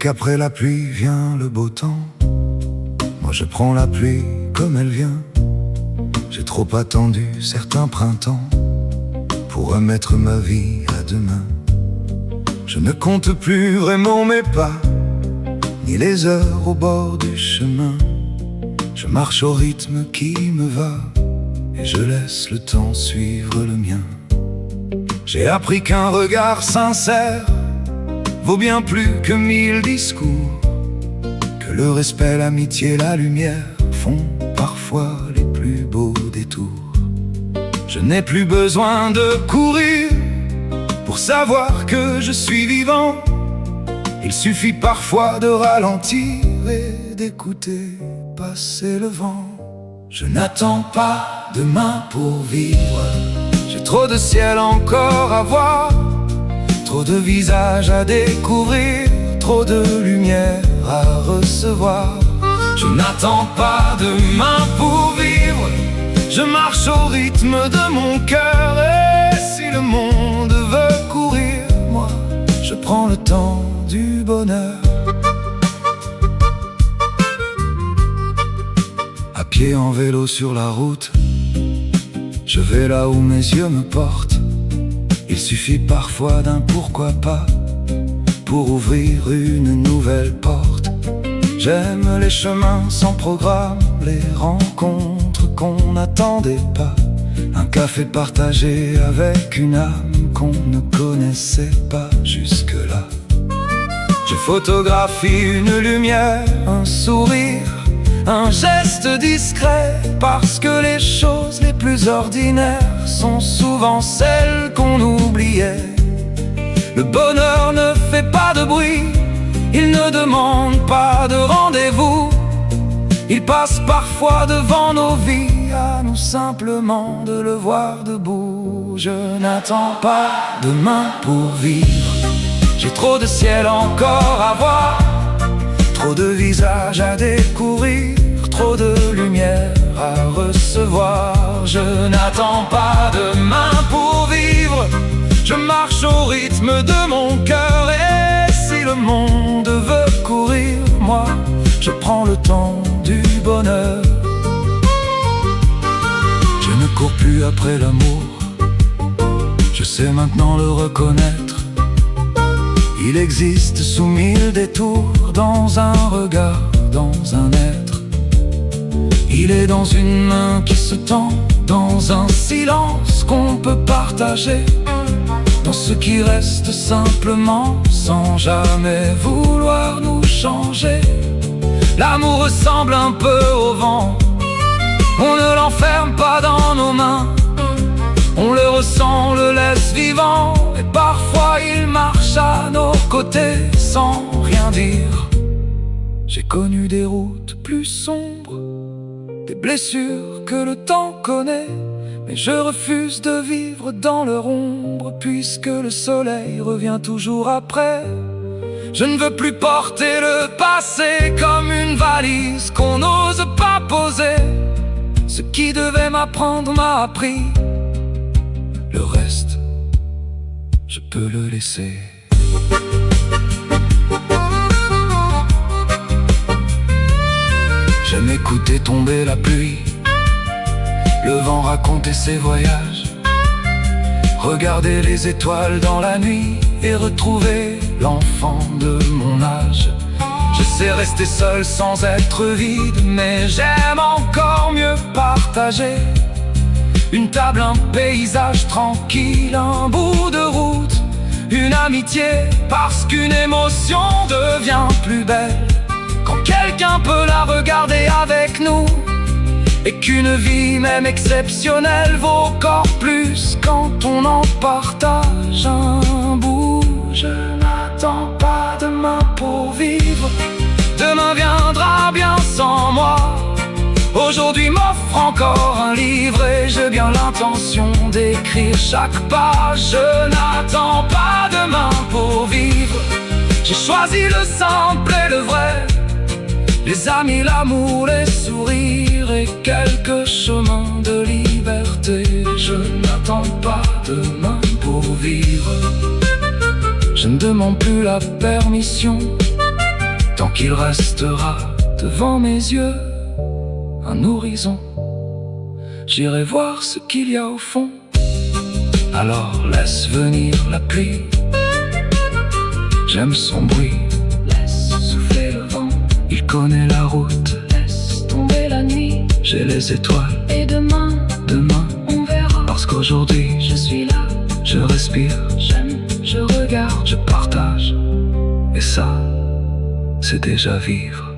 qu'après la pluie vient le beau temps. Moi je prends la pluie comme elle vient. J'ai trop attendu certains printemps pour remettre ma vie à demain. Je ne compte plus vraiment mes pas, ni les heures au bord du chemin. Je marche au rythme qui me va, et je laisse le temps suivre le mien. J'ai appris qu'un regard sincère vaut bien plus que 1000 discours, que le respect, l'amitié, la lumière font parfois les plus beaux détours. Je n'ai plus besoin de courir pour savoir que je suis vivant. Il suffit parfois de ralentir et d'écouter passer le vent. Je n'attends pas demain pour vivre. J'ai trop de ciel encore à voir, trop de visages à découvrir, trop de lumière à recevoir. Je n'attends pas demain pour vivre. Je marche au rythme de mon cœur, et si le monde veut courir, moi je prends le temps du bonheur. À pied, en vélo, sur la route, je vais là où mes yeux me portent. Il suffit parfois d'un pourquoi pas pour ouvrir une nouvelle porte. J'aime les chemins sans programme, les rencontres qu'on n'attendait pas, un café partagé avec une âme qu'on ne connaissait pas jusque-là. Je photographie une lumière, un sourire, un geste discret, parce que les choses les plus ordinaires sont souvent celles qu'on oubliait. Le bonheur ne fait pas de bruit, il ne demande pas de rendez-vous. Il passe parfois devant nos vies, à nous simplement de le voir debout. Je n'attends pas demain pour vivre. J'ai trop de ciel encore à voir, trop de visages à découvrir, trop de lumière à recevoir. Je n'attends pas demain pour vivre. Je marche au rythme de mon cœur, et si le monde veut courir, moi je prends le temps du bonheur. Je ne cours plus après l'amour, je sais maintenant le reconnaître. Il existe sous 1000 détours, dans un regard, dans un être. Il est dans une main qui se tend, dans un silence qu'on peut partager, dans ce qui reste simplement, sans jamais vouloir nous changer. L'amour ressemble un peu au vent, on ne l'enferme pas dans nos mains. On le ressent, on le laisse vivant, et parfois il marche à nos côtés sans rien dire. J'ai connu des routes plus sombres, des blessures que le temps connaît, mais je refuse de vivre dans leur ombre, puisque le soleil revient toujours après. Je ne veux plus porter le passé comme une valise qu'on n'ose pas poser. Ce qui devait m'apprendre m'a appris. Le reste, je peux le laisser. J'aime écouter tomber la pluie, le vent raconter ses voyages, regarder les étoiles dans la nuit et retrouver l'enfant de mon âge. Je sais rester seul sans être vide, mais j'aime encore mieux partager. Une table, un paysage tranquille, un bout de route, une amitié, parce qu'une émotion devient plus belle quand quelqu'un peut la regarder avec nous, et qu'une vie même exceptionnelle vaut encore plus quand on en partage un bout. Je n'attends pas demain pour vivre, demain viendra bien sans moi. Aujourd'hui m'offre encore un livre, et j'ai bien l'intention d'écrire chaque page. Je n'attends pas demain pour vivre, j'ai choisi le simple et le vrai, les amis, l'amour, les sourires et quelques chemins de liberté. Je n'attends pas demain pour vivre, je ne demande plus la permission tant qu'il restera devant mes yeux un horizon, j'irai voir ce qu'il y a au fond. Alors laisse venir la pluie, j'aime son bruit. Laisse souffler le vent, il connaît la route. Laisse tomber la nuit, j'ai les étoiles. Et demain, on verra. Parce qu'aujourd'hui, je suis là, je respire, j'aime, je regarde, je partage. Et ça, c'est déjà vivre.